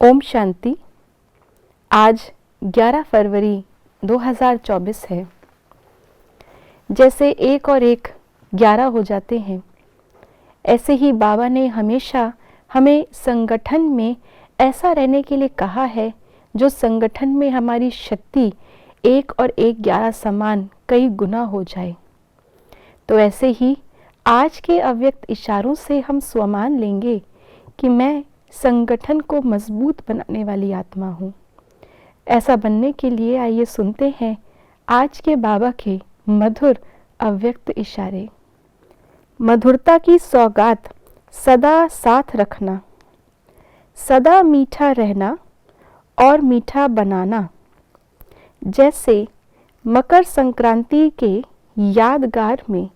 ओम शांति। आज 11 फरवरी 2024 है। जैसे एक और एक 11 हो जाते हैं, ऐसे ही बाबा ने हमेशा हमें संगठन में ऐसा रहने के लिए कहा है जो संगठन में हमारी शक्ति एक और एक 11 समान कई गुना हो जाए। तो ऐसे ही आज के अव्यक्त इशारों से हम स्वमान लेंगे कि मैं संगठन को मजबूत बनाने वाली आत्मा हूँ। ऐसा बनने के लिए आइए सुनते हैं आज के बाबा के मधुर अव्यक्त इशारे। मधुरता की सौगात सदा साथ रखना, सदा मीठा रहना और मीठा बनाना। जैसे मकर संक्रांति के यादगार में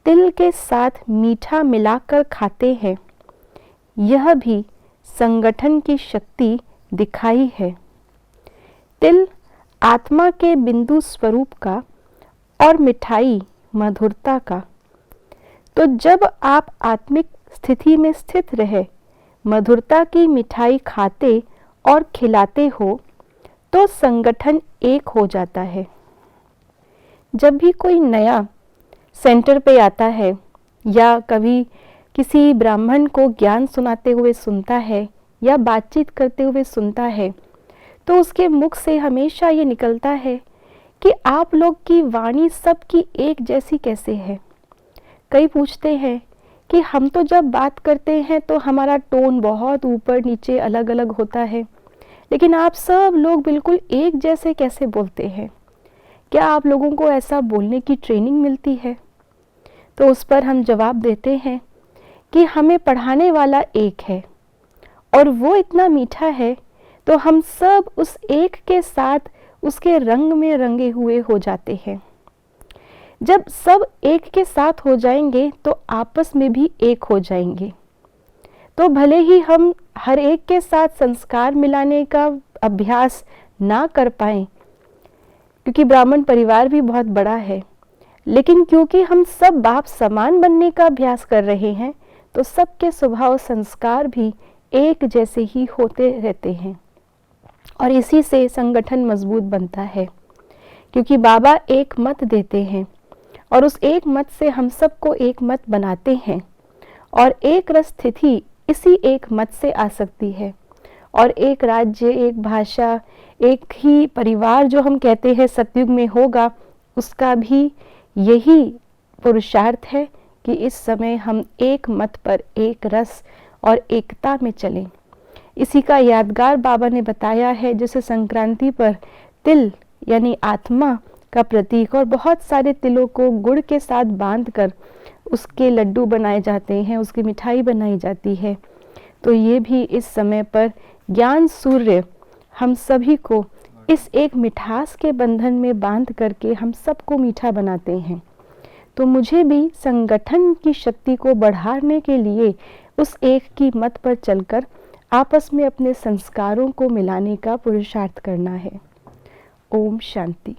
तिल के साथ मीठा मिलाकर खाते हैं, यह भी संगठन की शक्ति दिखाई है। तिल आत्मा के बिंदु स्वरूप का और मिठाई मधुरता का। तो जब आप आत्मिक स्थिति में स्थित रहे मधुरता की मिठाई खाते और खिलाते हो तो संगठन एक हो जाता है। जब भी कोई नया सेंटर पे आता है या कभी किसी ब्राह्मण को ज्ञान सुनाते हुए सुनता है या बातचीत करते हुए सुनता है, तो उसके मुख से हमेशा ये निकलता है कि आप लोग की वाणी सबकी एक जैसी कैसे है। कई पूछते हैं कि हम तो जब बात करते हैं तो हमारा टोन बहुत ऊपर नीचे अलग अलग होता है, लेकिन आप सब लोग बिल्कुल एक जैसे कैसे बोलते हैं? क्या आप लोगों को ऐसा बोलने की ट्रेनिंग मिलती है? तो उस पर हम जवाब देते हैं कि हमें पढ़ाने वाला एक है और वो इतना मीठा है तो हम सब उस एक के साथ उसके रंग में रंगे हुए हो जाते हैं। जब सब एक के साथ हो जाएंगे तो आपस में भी एक हो जाएंगे। तो भले ही हम हर एक के साथ संस्कार मिलाने का अभ्यास ना कर पाएं, क्योंकि ब्राह्मण परिवार भी बहुत बड़ा है, लेकिन क्योंकि हम सब बाप समान बनने का अभ्यास कर रहे हैं तो सबके स्वभाव संस्कार भी एक जैसे ही होते रहते हैं और इसी से संगठन मजबूत बनता है। क्योंकि बाबा एक मत देते हैं और उस एक मत से हम सबको एक मत बनाते हैं और एक रस स्थिति इसी एक मत से आ सकती है। और एक राज्य, एक भाषा, एक ही परिवार जो हम कहते हैं सतयुग में होगा, उसका भी यही पुरुषार्थ है कि इस समय हम एक मत पर एक रस और एकता में चलें। इसी का यादगार बाबा ने बताया है, जैसे संक्रांति पर तिल यानी आत्मा का प्रतीक और बहुत सारे तिलों को गुड़ के साथ बांधकर उसके लड्डू बनाए जाते हैं, उसकी मिठाई बनाई जाती है। तो ये भी इस समय पर ज्ञान सूर्य हम सभी को इस एक मिठास के बंधन में बांध करके हम सबको मीठा बनाते हैं। तो मुझे भी संगठन की शक्ति को बढ़ाने के लिए उस एक की मत पर चलकर आपस में अपने संस्कारों को मिलाने का पुरुषार्थ करना है। ओम शांति।